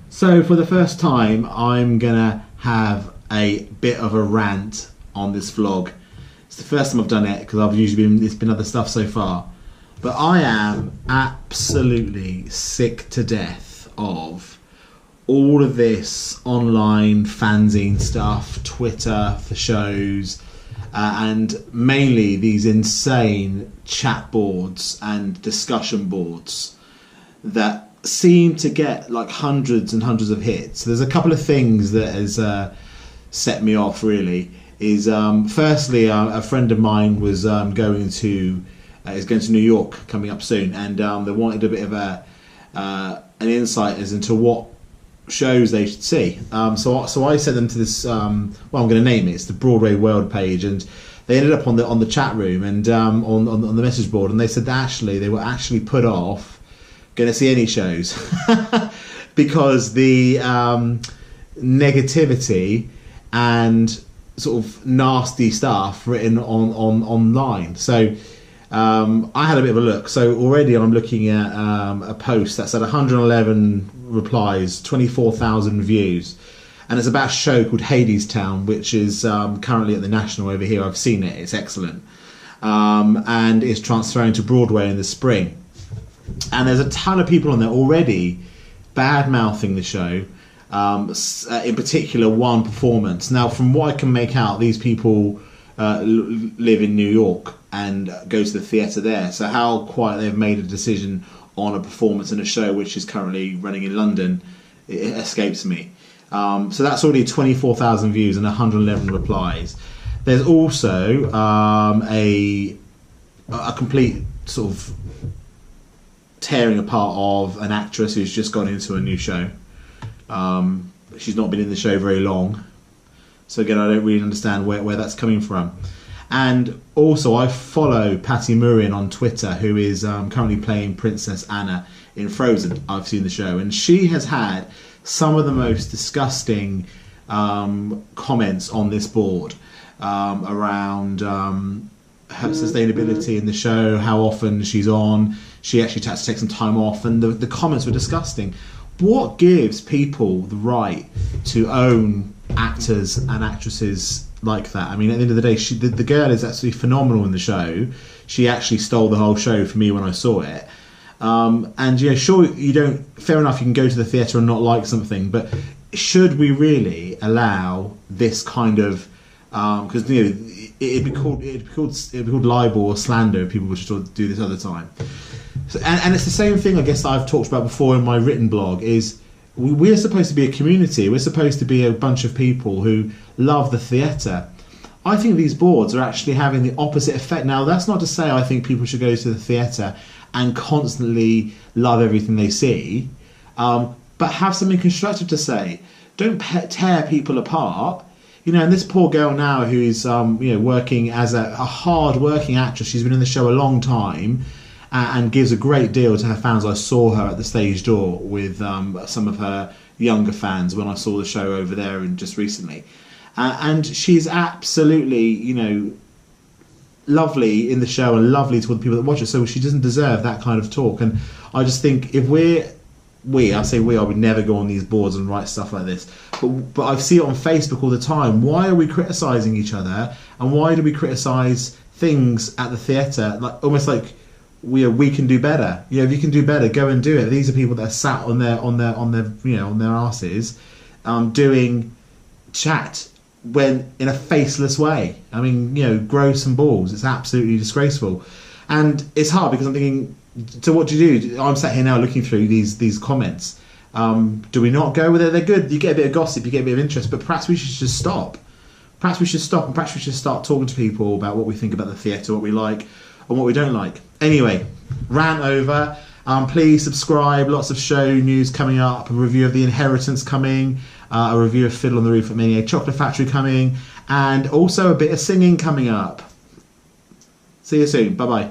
So for the first time, I'm gonna have a bit of a rant on this vlog. It's the first time I've done it because I've usually it's been other stuff so far. But I am absolutely sick to death of all of this online fanzine stuff, Twitter for shows, and mainly these insane chat boards and discussion boards that seem to get like hundreds and hundreds of hits. There's a couple of things that has set me off really. Is firstly, a friend of mine was going to New York coming up soon, and they wanted a bit of an insight as into what shows they should see. So I sent them to this. I'm going to name it. It's the Broadway World page, and they ended up on the chat room and on the message board, and they said that actually they were actually put off going to see any shows because the negativity and sort of nasty stuff written online. So I had a bit of a look. So already I'm looking at a post that's had 111 replies, 24,000 views, and it's about a show called Hadestown, which is currently at the National over here. I've seen it, it's excellent, and it's transferring to Broadway in the spring. And there's a ton of people on there already bad-mouthing the show, in particular one performance. Now, from what I can make out, these people live in New York and go to the theatre there. So how quite they've made a decision on a performance in a show which is currently running in London, it escapes me. So that's already 24,000 views and 111 replies. There's also a complete sort of tearing apart of an actress who's just gone into a new show. She's not been in the show very long, so again I don't really understand where that's coming from. And also I follow Patty Murin on Twitter, who is currently playing Princess Anna in Frozen. I've seen the show, and she has had some of the most disgusting comments on this board around her sustainability in the show, how often she's on. She actually had to take some time off, and the comments were disgusting. What gives people the right to own actors and actresses like that? I mean, at the end of the day, the girl is absolutely phenomenal in the show. She actually stole the whole show for me when I saw it. And you know, sure, you don't. Fair enough, you can go to the theatre and not like something, but should we really allow this kind of? Because you know, it'd be called libel or slander if people were to do this other time. So, and it's the same thing, I guess, that I've talked about before in my written blog, is we're supposed to be a community. We're supposed to be a bunch of people who love the theatre. I think these boards are actually having the opposite effect. Now, that's not to say I think people should go to the theatre and constantly love everything they see, but have something constructive to say. Don't tear people apart. You know, and this poor girl now who is working as a hard-working actress. She's been in the show a long time, and gives a great deal to her fans. I saw her at the stage door with some of her younger fans when I saw the show over there and just recently. And she's absolutely, you know, lovely in the show and lovely to all the people that watch it. So she doesn't deserve that kind of talk. And I just think if I would never go on these boards and write stuff like this. But I see it on Facebook all the time. Why are we criticising each other? And why do we criticise things at the theatre? Like almost like we can do better. You know, if you can do better, go and do it. These are people that are sat on their asses, doing chat when in a faceless way. I mean, you know, gross and balls. It's absolutely disgraceful, and it's hard because I'm thinking, so what do you do? I'm sat here now looking through these comments. Do we not go with it? They're good. You get a bit of gossip, you get a bit of interest, but perhaps we should just stop. Perhaps we should stop, and perhaps we should start talking to people about what we think about the theatre, what we like and what we don't like. Anyway, rant over. Please subscribe. Lots of show news coming up. A review of The Inheritance coming. A review of Fiddle on the Roof at Mini Chocolate Factory coming. And also a bit of singing coming up. See you soon. Bye-bye.